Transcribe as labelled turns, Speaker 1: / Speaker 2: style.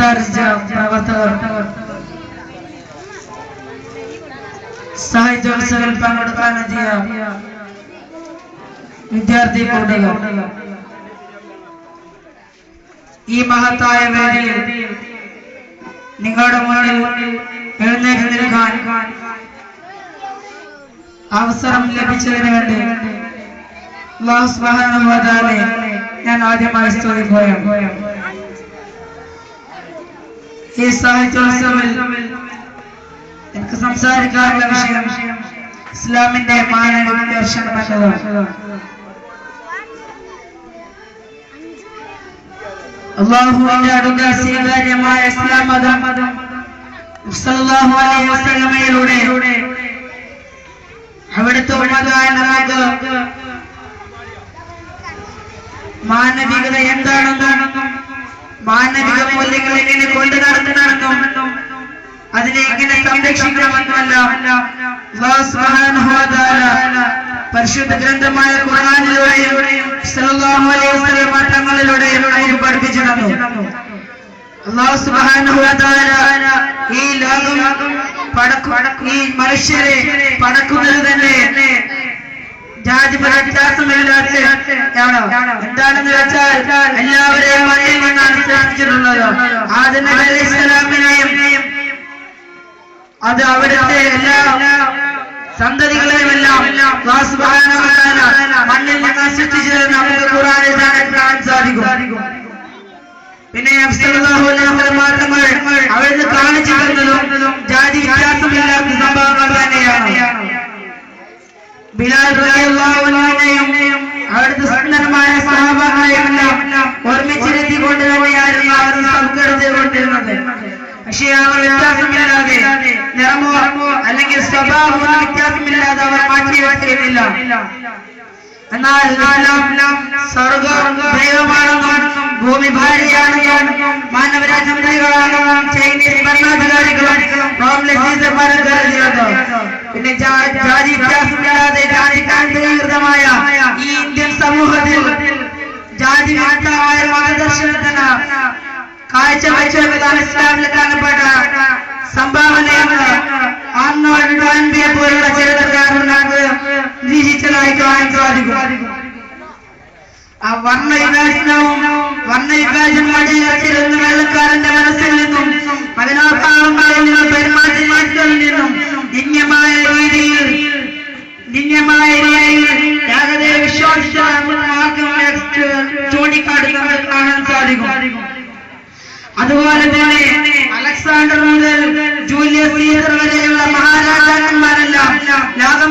Speaker 1: സംസാരിച്ച പ്രവർത്തകർ, സാഹിത്യോത്സവത്തിൽ പങ്കെടുക്കാനെത്തിയ വിദ്യാർത്ഥി കൂട്ടുകാർ, ഈ മഹത്തായ വേദിയിൽ നിങ്ങളുടെ മുന്നിൽ എഴുന്നേറ്റ് നിൽക്കാൻ അവസരം ലഭിച്ചതിന് വേണ്ടി അല്ലാഹു സുബ്ഹാനഹു വ തആലയെ ഞാൻ ആദ്യമായി സ്തുതിക്കുകയാണ്. ഈ സാഹിത്യോത്സവത്തിൽ എനിക്ക് സംസാരിക്കാനുള്ള വിഷയം ഇസ്ലാമിന്റെ മാനവിക ദർശനം എന്നതാണ്. അല്ലാഹുവിന്റെ അടുക്കൽ സ്വീകാര്യമായ ഇസ്ലാം മതം സല്ലല്ലാഹു അലൈഹി വസല്ലമയിലൂടെ അവിടുത്തെ ഉമ്മതായ നമുക്ക് മാനവികത എന്താണെന്നും മാനവിക മൂല്യങ്ങൾ എങ്ങനെ കൊണ്ടു നടത്തണമെന്നും അതിനെ എങ്ങനെ സംരക്ഷിക്കണമെന്നുമെല്ലാം അല്ലാഹു സുബ്ഹാനഹു വ തആല പരിശുദ്ധ ഗ്രന്ഥമായ ഖുർആനിലൂടെയും സല്ലല്ലാഹു അലൈഹി വസല്ലം തങ്ങളിലൂടെയും നമുക്ക് പഠിപ്പിച്ചു തന്നു. അല്ലാഹു സുബ്ഹാനഹു വ തആല ഈ ലോകം ഈ മനുഷ്യരെ പടക്കുന്നത് തന്നെ ജാതി വ്യത്യാസമില്ലാത്ത എന്താണെന്ന് വെച്ചാൽ എല്ലാവരെയും മണ്ണിൽ നിന്നാണ് സൃഷ്ടിച്ചിട്ടുള്ളത്. ആദം നബി അലൈഹിസ്സലാമിനെയും അത് അവിടുത്തെ എല്ലാ സന്തതികളെയുമെല്ലാം അല്ലാഹു സുബ്ഹാനഹു വ തആല മണ്ണിൽ നിന്ന് സൃഷ്ടിച്ചത് നമുക്ക് ഖുർആനിൽ കാണാൻ സാധിക്കും. പിന്നെ സല്ലല്ലാഹു അലൈഹി വസല്ലം തങ്ങൾ അവിടുന്ന് കാണിച്ചു തന്നതും ജാതി വ്യത്യാസമില്ലാത്ത സംഭവങ്ങൾ തന്നെയാണ്. ബിലാൽ റളിയല്ലാഹു അൻഹുവിനെയും അവിടുത്തെ സുന്ദരമായ സഹാബാക്കളെയുമെല്ലാം ഒരുമിച്ചിരുത്തിക്കൊണ്ട് തന്നെയായിരുന്നു അവർ സംസ്കരിച്ചുകൊണ്ടിരുന്നത്. പക്ഷേ അവർ വ്യത്യാസമില്ലാതെ നിറമോ അല്ലെങ്കിൽ സ്വഭാവമോ വ്യത്യാസമില്ലാതെ അവർ മാറ്റിവെച്ചിരുന്നില്ല. എന്നാൽ സ്വർഗ ദൈവമാണെന്നും ഭൂമി ഭാര്യയാണെന്നും മാനവരാജ്യങ്ങളാണെന്നും ചൈനീസ് ഭരണാധികാരികളും പിന്നെ ജാതി വ്യത്യാസമില്ലാതെ ജാതിക്കാന്തീകൃതമായ ഈ ഇന്ത്യൻ സമൂഹത്തിൽ ജാതി വിരുദ്ധമായ മതദർശനത്തിന് കാഴ്ചവെച്ചതാണ് ഇസ്ലാമിൽ കാണപ്പെട്ട സംഭാവനയെന്ന് ആർണോൾഡ് ടോയിൻബിയെ പോലുള്ള ചരിത്രകാരന്മാർക്ക് നിരീക്ഷിച്ചതായി കാണാൻ സാധിക്കും. ആ വർണ്ണവിവേചനവും വർണ്ണവിവേചനം വെള്ളക്കാരന്റെ മനസ്സിൽ നിന്നും പതിനാഭാവങ്ങളിൽ നിന്നും പെരുമാറ്റങ്ങളിൽ നിന്നും നിന്യമായ രീതിയിൽ ഏകദേശ വിശ്വാസിച്ച ചൂണ്ടിക്കാട്ടുന്നത് കാണാൻ സാധിക്കും. അതുപോലെ തന്നെ അലക്സാണ്ടർ മുതൽ ജൂലിയസ് സീസർ വരെയുള്ള മഹാരാജാക്കന്മാരെല്ലാം ലോകം